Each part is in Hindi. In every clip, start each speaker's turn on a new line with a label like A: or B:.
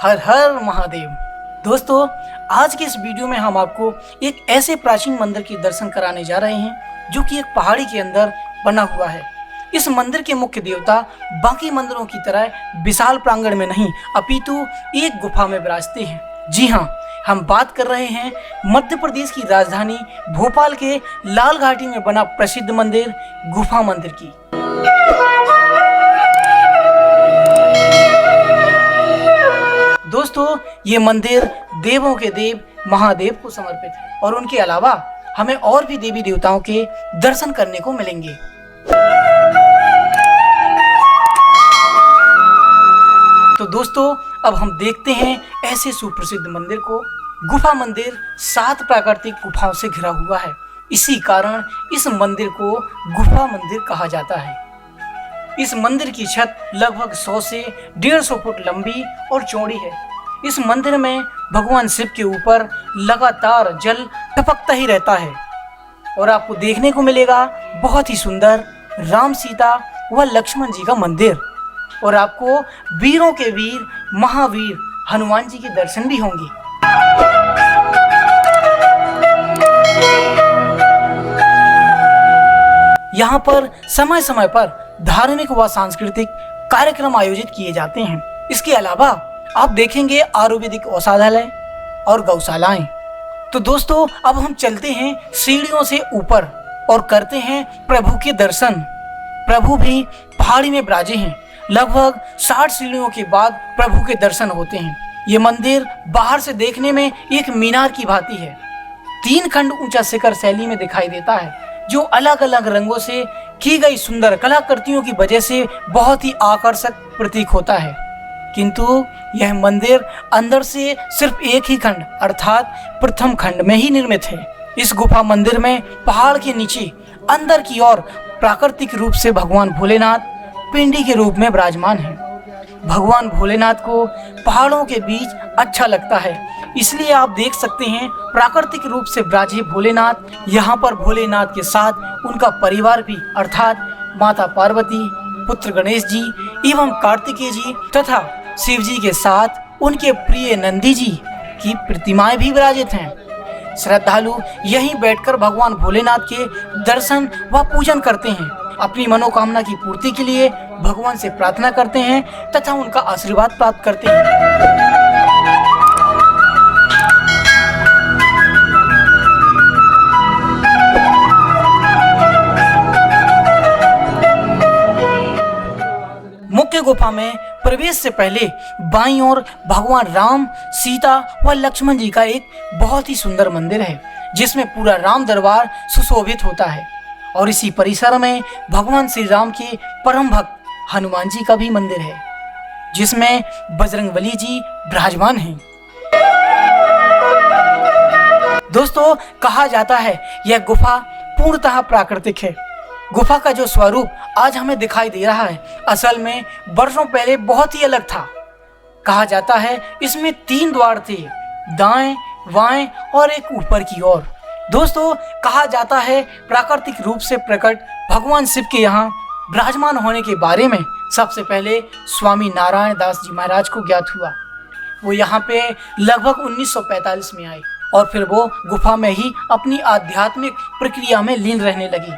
A: हर हर महादेव। दोस्तों, आज के इस वीडियो में हम आपको एक ऐसे प्राचीन मंदिर के दर्शन कराने जा रहे हैं जो कि एक पहाड़ी के अंदर बना हुआ है। इस मंदिर के मुख्य देवता बाकी मंदिरों की तरह विशाल प्रांगण में नहीं अपितु एक गुफा में विराजते हैं। जी हाँ, हम बात कर रहे हैं मध्य प्रदेश की राजधानी भोपाल के लाल घाटी में बना प्रसिद्ध मंदिर गुफा मंदिर की। दोस्तों, ये मंदिर देवों के देव महादेव को समर्पित है और उनके अलावा हमें और भी देवी देवताओं के दर्शन करने को मिलेंगे। तो दोस्तों, अब हम देखते हैं ऐसे सुप्रसिद्ध मंदिर को। गुफा मंदिर 7 प्राकृतिक गुफाओं से घिरा हुआ है। इसी कारण इस मंदिर को गुफा मंदिर कहा जाता है। इस मंदिर की छत लगभग 100 से 150 फुट लंबी और चौड़ी है। इस मंदिर में भगवान शिव के ऊपर लगातार जल टपकता ही रहता है और आपको देखने को मिलेगा बहुत ही सुंदर राम सीता व लक्ष्मण जी का मंदिर, और आपको वीरों के वीर महावीर हनुमान जी के दर्शन भी होंगे। यहाँ पर समय समय पर धार्मिक व सांस्कृतिक कार्यक्रम आयोजित किए जाते हैं। इसके अलावा आप देखेंगे आयुर्वेदिक औषधालय और गौशालाएं। तो दोस्तों, अब हम चलते हैं सीढ़ियों से ऊपर और करते हैं प्रभु के दर्शन। प्रभु भी पहाड़ी में विराजे हैं। लगभग 60 सीढ़ियों के बाद प्रभु के दर्शन होते हैं। ये मंदिर बाहर से देखने में एक मीनार की भांति है। 3 खंड ऊंचा शिखर शैली में दिखाई देता है, जो अलग अलग रंगों से की गई सुंदर कलाकृतियों की वजह से बहुत ही आकर्षक प्रतीक होता है। किंतु यह मंदिर अंदर से सिर्फ एक ही खंड अर्थात प्रथम खंड में ही निर्मित है। इस गुफा मंदिर में पहाड़ के नीचे अंदर की ओर प्राकृतिक रूप से भगवान भोलेनाथ पिंडी के रूप में विराजमान है। भगवान भोलेनाथ को पहाड़ों के बीच अच्छा लगता है, इसलिए आप देख सकते हैं प्राकृतिक रूप से विराजे भोलेनाथ। यहाँ पर भोलेनाथ के साथ उनका परिवार भी अर्थात माता पार्वती, पुत्र गणेश जी एवं कार्तिकेय जी तथा शिव जी के साथ उनके प्रिय नंदी जी की प्रतिमाएं भी विराजित हैं। श्रद्धालु यहीं बैठकर भगवान भोलेनाथ के दर्शन व पूजन करते हैं, अपनी मनोकामना की पूर्ति के लिए भगवान से प्रार्थना करते हैं तथा उनका आशीर्वाद प्राप्त करते हैं। मुख्य गुफा में प्रवेश से पहले बाईं ओर भगवान राम, सीता व लक्ष्मण जी का एक बहुत ही सुंदर मंदिर है, जिसमें पूरा राम दरबार सुशोभित होता है। और इसी परिसर में भगवान श्री राम के परम भक्त हनुमान जी का भी मंदिर है, जिसमें बजरंगबली जी विराजमान हैं। दोस्तों, कहा जाता है यह गुफा पूर्णतः प्राकृतिक है। गुफा का जो स्वरूप आज हमें दिखाई दे रहा है, असल में वर्षों पहले बहुत ही अलग था। कहा जाता है इसमें 3 द्वार थे, दाएं, बाएं और एक ऊपर की ओर। दोस्तों, कहा जाता है प्राकृतिक रूप से प्रकट भगवान शिव के यहाँ विराजमान होने के बारे में सबसे पहले स्वामी नारायण दास जी महाराज को ज्ञात हुआ। वो यहाँ पे लगभग 1945 में आए और फिर वो गुफा में ही अपनी आध्यात्मिक प्रक्रिया में लीन रहने लगी।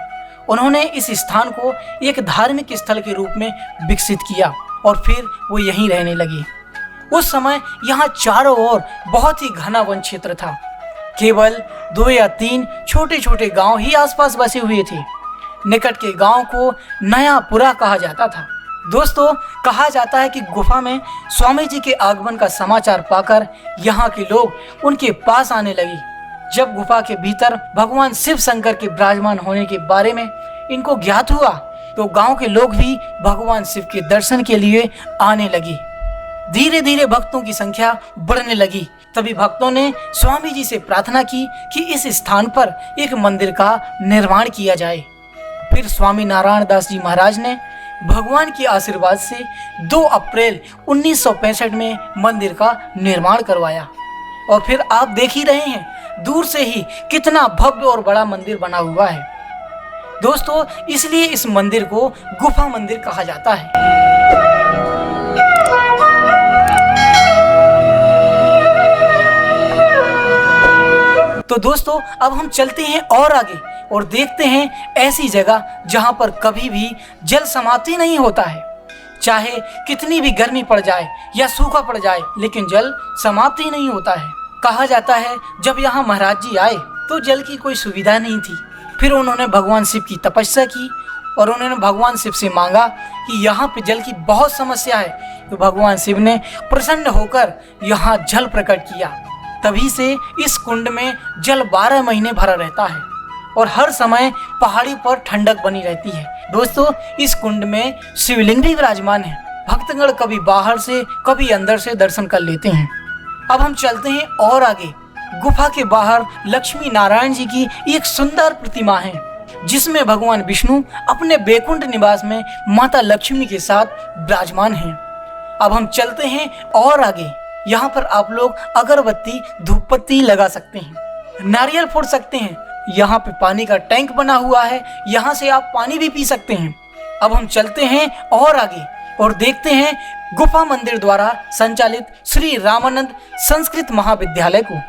A: उन्होंने इस स्थान को एक धार्मिक स्थल के रूप में विकसित किया और फिर वो यहीं रहने लगी। उस समय यहाँ चारों ओर बहुत ही घना वन क्षेत्र था। केवल 2 या 3 छोटे छोटे गांव ही आसपास बसे हुए थे। निकट के गांव को नयापुरा कहा जाता था। दोस्तों, कहा जाता है कि गुफा में स्वामी जी के आगमन का समाचार पाकर यहाँ के लोग उनके पास आने लगे। जब गुफा के भीतर भगवान शिव शंकर के विराजमान होने के बारे में इनको ज्ञात हुआ, तो गांव के लोग भी भगवान शिव के दर्शन के लिए आने लगे। धीरे धीरे भक्तों की संख्या बढ़ने लगी। तभी भक्तों ने स्वामी जी से प्रार्थना की कि इस स्थान पर एक मंदिर का निर्माण किया जाए। फिर स्वामी नारायण दास जी महाराज ने भगवान के आशीर्वाद से 2 अप्रैल 1965 में मंदिर का निर्माण करवाया। और फिर आप देख ही रहे हैं दूर से ही कितना भव्य और बड़ा मंदिर बना हुआ है। दोस्तों, इसलिए इस मंदिर को गुफा मंदिर कहा जाता है। तो दोस्तों अब हम चलते हैं और आगे और देखते हैं ऐसी जगह जहां पर कभी भी जल समाप्ति नहीं होता है। चाहे कितनी भी गर्मी पड़ जाए या सूखा पड़ जाए, लेकिन जल समाप्त ही नहीं होता है। कहा जाता है जब यहाँ महाराज जी आए तो जल की कोई सुविधा नहीं थी। फिर उन्होंने भगवान शिव की तपस्या की और उन्होंने भगवान शिव से मांगा कि यहाँ पे जल की बहुत समस्या है। तो भगवान शिव ने प्रसन्न होकर यहाँ जल प्रकट किया। तभी से इस कुंड में जल 12 महीने भरा रहता है और हर समय पहाड़ी पर ठंडक बनी रहती है। दोस्तों इस कुंड में शिवलिंग भी विराजमान है। भक्तगण कभी बाहर से कभी अंदर से दर्शन कर लेते हैं। अब हम चलते हैं और आगे। गुफा के बाहर लक्ष्मी नारायण जी की एक सुंदर प्रतिमा है, जिसमें भगवान विष्णु अपने बैकुंठ निवास में माता लक्ष्मी के साथ विराजमान हैं। अब हम चलते हैं और आगे। यहाँ पर आप लोग अगरबत्ती धूपबत्ती लगा सकते हैं, नारियल फोड़ सकते हैं। यहाँ पे पानी का टैंक बना हुआ है, यहाँ से आप पानी भी पी सकते हैं। अब हम चलते हैं और आगे और देखते हैं गुफा मंदिर द्वारा संचालित श्री रामानंद संस्कृत महाविद्यालय को।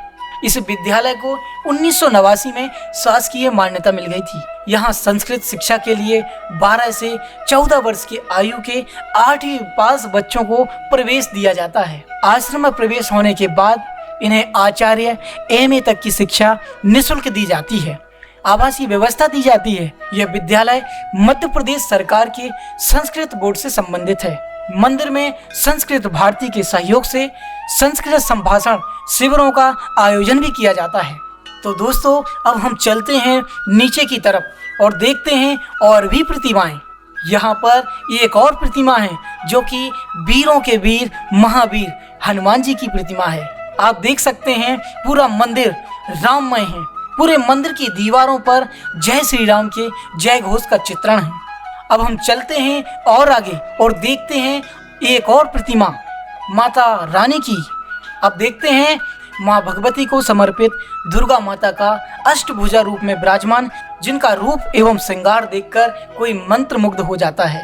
A: इस विद्यालय को 1989 में शासकीय मान्यता मिल गई थी। यहाँ संस्कृत शिक्षा के लिए 12 से 14 वर्ष की आयु के 8वीं पास बच्चों को प्रवेश दिया जाता है। आश्रम में प्रवेश होने के बाद इन्हें आचार्य MA तक की शिक्षा निःशुल्क दी जाती है। आवासीय व्यवस्था दी जाती है। यह विद्यालय मध्य प्रदेश सरकार के संस्कृत बोर्ड से संबंधित है। मंदिर में संस्कृत भारती के सहयोग से संस्कृत संभाषण शिविरों का आयोजन भी किया जाता है। तो दोस्तों अब हम चलते हैं नीचे की तरफ और देखते हैं और भी प्रतिमाएं। यहाँ पर एक और प्रतिमा है जो कि वीरों के वीर महावीर हनुमान जी की प्रतिमा है। आप देख सकते हैं पूरा मंदिर राममय है। पूरे मंदिर की दीवारों पर जय श्री राम के जय घोष का चित्रण है। अब हम चलते हैं और आगे और देखते हैं एक और प्रतिमा माता रानी की। अब देखते हैं माँ भगवती को समर्पित दुर्गा माता का अष्टभुजा रूप में विराजमान, जिनका रूप एवं श्रृंगार देखकर कोई मंत्रमुग्ध हो जाता है।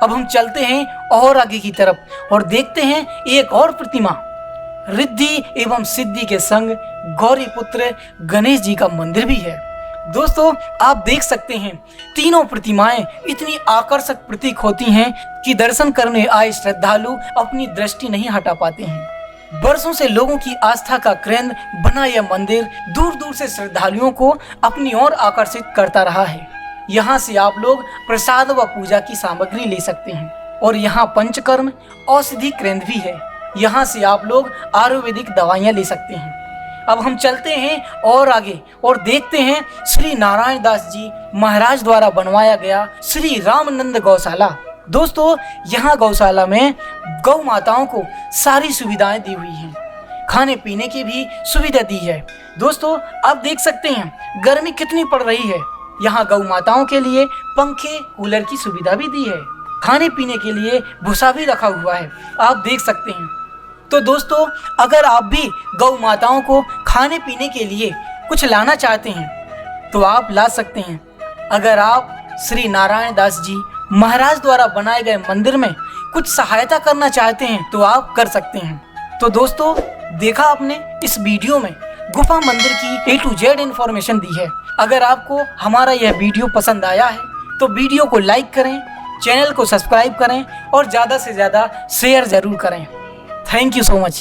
A: अब हम चलते हैं और आगे की तरफ और देखते हैं एक और प्रतिमा रिद्धि एवं सिद्धि के संग गौरी पुत्र गणेश जी का मंदिर भी है। दोस्तों आप देख सकते हैं तीनों प्रतिमाएं इतनी आकर्षक प्रतीक होती हैं कि दर्शन करने आए श्रद्धालु अपनी दृष्टि नहीं हटा पाते हैं। वर्षों से लोगों की आस्था का केंद्र बना यह मंदिर दूर दूर से श्रद्धालुओं को अपनी ओर आकर्षित करता रहा है। यहाँ से आप लोग प्रसाद व पूजा की सामग्री ले सकते हैं और यहाँ पंचकर्म औषधि केंद्र भी है। यहाँ से आप लोग आयुर्वेदिक दवाइयाँ ले सकते हैं। अब हम चलते हैं और आगे और देखते हैं श्री नारायण दास जी महाराज द्वारा बनवाया गया श्री रामानंद गौशाला। दोस्तों यहाँ गौशाला में गौ माताओं को सारी सुविधाएं दी हुई हैं, खाने पीने की भी सुविधा दी है। दोस्तों आप देख सकते हैं गर्मी कितनी पड़ रही है। यहाँ गौ माताओं के लिए पंखे कूलर की सुविधा भी दी है, खाने पीने के लिए भूसा भी रखा हुआ है, आप देख सकते हैं। तो दोस्तों अगर आप भी गौ माताओं को खाने पीने के लिए कुछ लाना चाहते हैं तो आप ला सकते हैं। अगर आप श्री नारायण दास जी महाराज द्वारा बनाए गए मंदिर में कुछ सहायता करना चाहते हैं तो आप कर सकते हैं। तो दोस्तों देखा आपने इस वीडियो में गुफा मंदिर की A to Z इन्फॉर्मेशन दी है। अगर आपको हमारा यह वीडियो पसंद आया है तो वीडियो को लाइक करें, चैनल को सब्सक्राइब करें और ज़्यादा से ज़्यादा शेयर ज़रूर करें। Thank you so much.